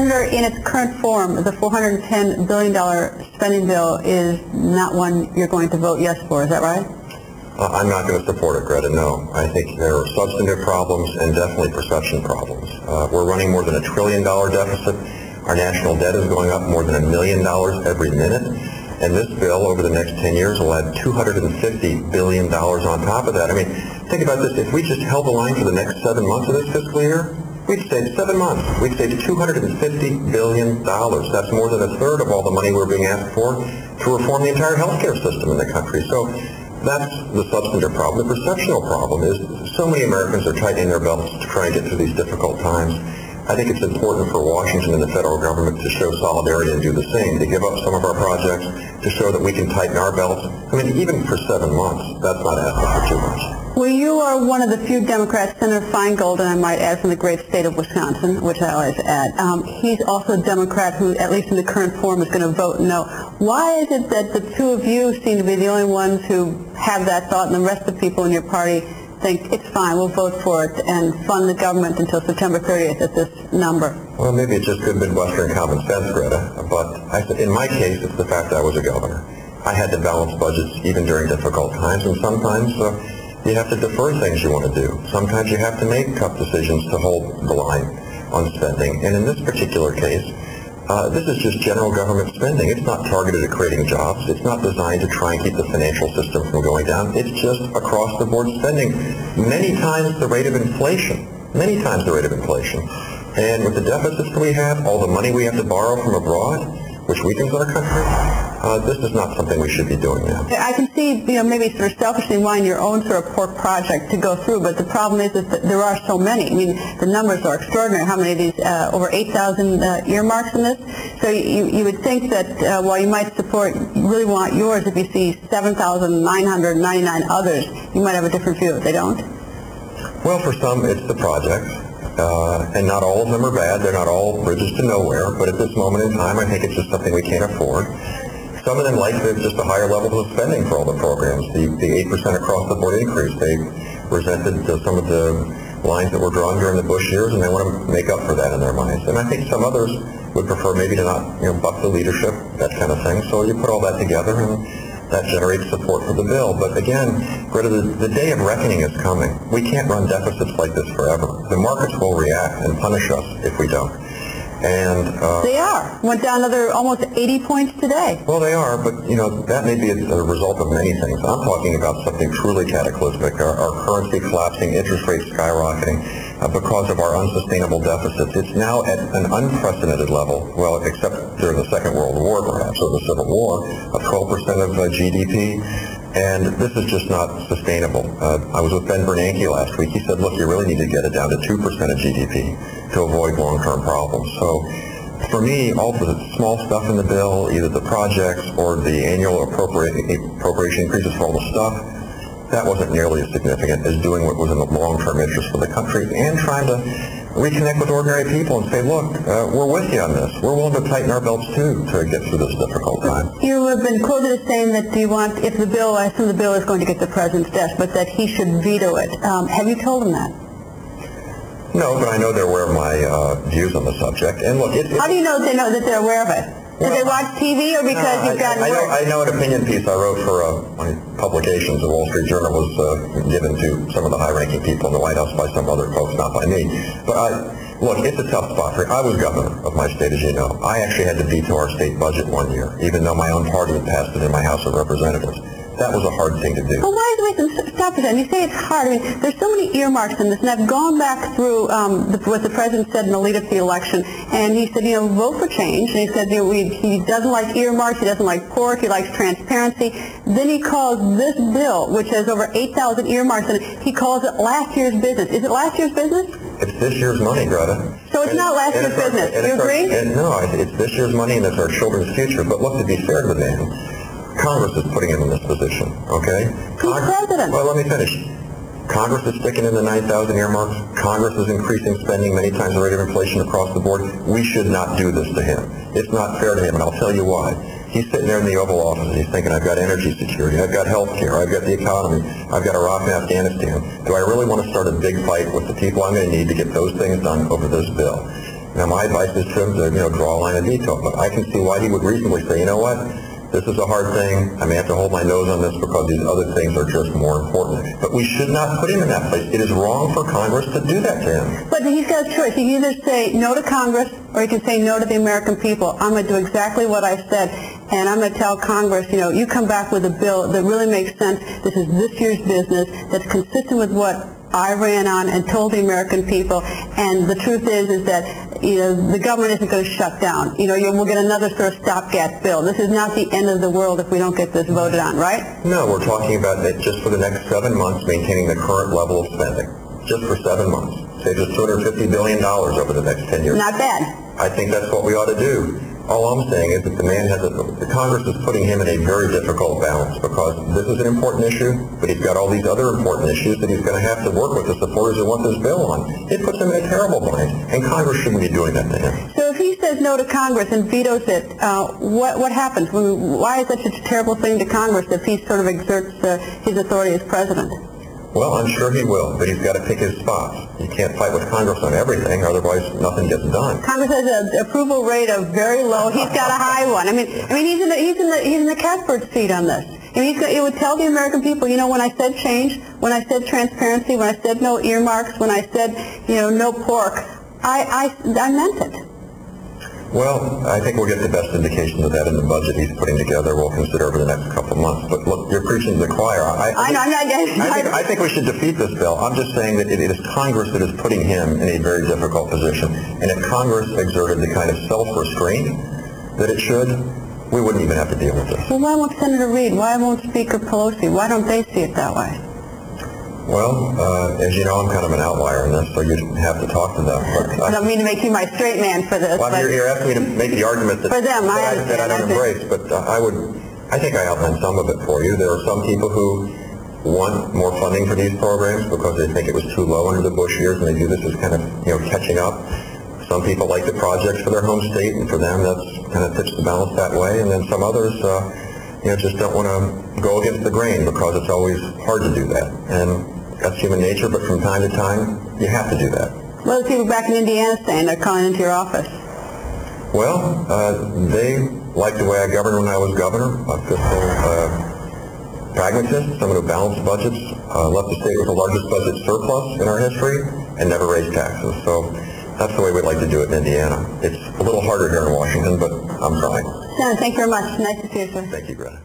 Senator, in its current form, the $410 billion spending bill is not one you're going to vote yes for, is that right? I'm not going to support it, Greta, no. I think there are substantive problems and definitely perception problems. We're running more than $1 trillion deficit. Our national debt is going up more than $1 million every minute. And this bill, over the next 10 years, will add $250 billion on top of that. I mean, think about this. If we just held the line for the next 7 months of this fiscal year, we'd save 7 months. We'd save $250 billion. That's more than a third of all the money we're being asked for to reform the entire healthcare system in the country. So that's the substantive problem. The perceptual problem is so many Americans are tightening their belts to try and get through these difficult times. I think it's important for Washington and the federal government to show solidarity and do the same, to give up some of our projects, to show that we can tighten our belts. I mean, even for 7 months, that's not asking for too much. Well, you are one of the few Democrats, Senator Feingold, and I might add from the great state of Wisconsin, which I always add. He's also a Democrat who, at least in the current form, is going to vote no. Why is it that the two of you seem to be the only ones who have that thought and the rest of the people in your party think it's fine, we'll vote for it and fund the government until September 30th at this number? Well, maybe it's just good Midwestern common sense, Greta, but in my case, it's the fact that I was a governor. I had to balance budgets even during difficult times, and sometimes you have to defer things you want to do. Sometimes you have to make tough decisions to hold the line on spending. And in this particular case, this is just general government spending. It's not targeted at creating jobs. It's not designed to try and keep the financial system from going down. It's just across the board spending. Many times the rate of inflation. Many times the rate of inflation. And with the deficits that we have, all the money we have to borrow from abroad, which weakens our country, this is not something we should be doing now. I can see, maybe sort of selfishly wanting your own sort of pork project to go through, but the problem is that there are so many. I mean, the numbers are extraordinary. How many of these, over 8,000 earmarks in this? So you would think that while you might support, really want yours, if you see 7,999 others, you might have a different view. They don't? Well, for some, it's the project. And not all of them are bad. They're not all bridges to nowhere. But at this moment in time, I think it's just something we can't afford. Some of them like just the higher levels of spending for all the programs, the 8% across the board increase. They resented some of the lines that were drawn during the Bush years, and they want to make up for that in their minds. And I think some others would prefer maybe to not buck the leadership, that kind of thing. So you put all that together, and that generates support for the bill. But again, Greta, the day of reckoning is coming. We can't run deficits like this forever. The markets will react and punish us if we don't. And they are. Went down another almost 80 points today. Well, they are, but that may be a result of many things. I'm talking about something truly cataclysmic. Our currency collapsing, interest rates skyrocketing because of our unsustainable deficits. It's now at an unprecedented level, well, except during the Second World War, perhaps, or the Civil War, of 12% of GDP. And this is just not sustainable. I was with Ben Bernanke last week. He said, look, you really need to get it down to 2% of GDP to avoid long-term problems. So for me, all the small stuff in the bill, either the projects or the annual appropriation increases for all the stuff, that wasn't nearly as significant as doing what was in the long-term interest for the country and trying to reconnect with ordinary people and say, look, we're with you on this. We're willing to tighten our belts too to get through this difficult time. You have been quoted as saying that you want, if the bill, I assume the bill is going to get the president's desk, but that he should veto it. Have you told him that? No, but I know they're aware of my views on the subject. And look, how do you know that they're aware of it? Did they watch TV or because you've gotten word? I know an opinion piece I wrote for my publications. The Wall Street Journal was given to some of the high-ranking people in the White House by some other folks, not by me. But look, it's a tough spot for me. I was governor of my state, as you know. I actually had to veto our state budget one year, even though my own party had passed it in my House of Representatives. That was a hard thing to do. Well, why stop for that? You say it's hard. I mean, there's so many earmarks in this, and I've gone back through what the president said in the lead up to the election, and he said, vote for change, and he said, he doesn't like earmarks, he doesn't like pork, he likes transparency. Then he calls this bill, which has over 8,000 earmarks in it, he calls it last year's business. Is it last year's business? It's this year's money, Greta. So it's not last year's business. Do you agree? No, it's this year's money, and it's our children's future. But look, to be fair to the man, Congress is putting him in this position, okay? Who's president? Well, let me finish. Congress is sticking in the 9,000 earmarks. Congress is increasing spending many times the rate of inflation across the board. We should not do this to him. It's not fair to him, and I'll tell you why. He's sitting there in the Oval Office, and he's thinking, I've got energy security, I've got health care, I've got the economy, I've got Iraq and Afghanistan. Do I really want to start a big fight with the people I'm going to need to get those things done over this bill? Now, my advice is to him to, draw a line of veto, but I can see why he would reasonably say, you know what, this is a hard thing. I may have to hold my nose on this because these other things are just more important. But we should not put him in that place. It is wrong for Congress to do that to him. But he's got a choice. He can either say no to Congress or he can say no to the American people. I'm going to do exactly what I said, and I'm going to tell Congress, you come back with a bill that really makes sense. This is this year's business that's consistent with what I ran on and told the American people, and the truth is that the government isn't going to shut down. We'll get another sort of stopgap bill. This is not the end of the world if we don't get this voted on, right? No, we're talking about that just for the next 7 months, maintaining the current level of spending, just for 7 months. Saves us $250 billion over the next 10 years. Not bad. I think that's what we ought to do. All I'm saying is that the Congress is putting him in a very difficult balance because this is an important issue, but he's got all these other important issues that he's going to have to work with the supporters who want this bill on. It puts him in a terrible bind, and Congress shouldn't be doing that to him. So if he says no to Congress and vetoes it, what happens? Why is that such a terrible thing to Congress if he sort of exerts his authority as president? Well, I'm sure he will, but he's got to pick his spots. You can't fight with Congress on everything, otherwise nothing gets done. Congress has an approval rate of very low. He's got a high one. I mean, he's in the catbird seat on this. He would tell the American people, when I said change, when I said transparency, when I said no earmarks, when I said, no pork, I meant it. Well, I think we'll get the best indications of that in the budget he's putting together. We'll consider over the next couple of months. But look, you're preaching to the choir. I think we should defeat this bill. I'm just saying that it is Congress that is putting him in a very difficult position. And if Congress exerted the kind of self-restraint that it should, we wouldn't even have to deal with this. Well, why won't Senator Reid? Why won't Speaker Pelosi? Why don't they see it that way? Well, as you know, I'm kind of an outlier in this, so you'd have to talk to them. But I don't mean to make you my straight man for this. Well, you're asking me to make the argument that, for them, that I don't embrace, but I think I outlined some of it for you. There are some people who want more funding for these programs because they think it was too low under the Bush years, and they view this as kind of, catching up. Some people like the projects for their home state, and for them that's kind of tips the balance that way. And then some others, just don't want to go against the grain because it's always hard to do that. And that's human nature, but from time to time, you have to do that. What are the people back in Indiana saying? They're calling into your office. Well, they liked the way I governed when I was governor, a fiscal pragmatist, someone who balanced budgets, left the state with the largest budget surplus in our history, and never raised taxes. So that's the way we'd like to do it in Indiana. It's a little harder here in Washington, but I'm trying. Senator, thank you very much. Nice to see you, sir. Thank you, Greta.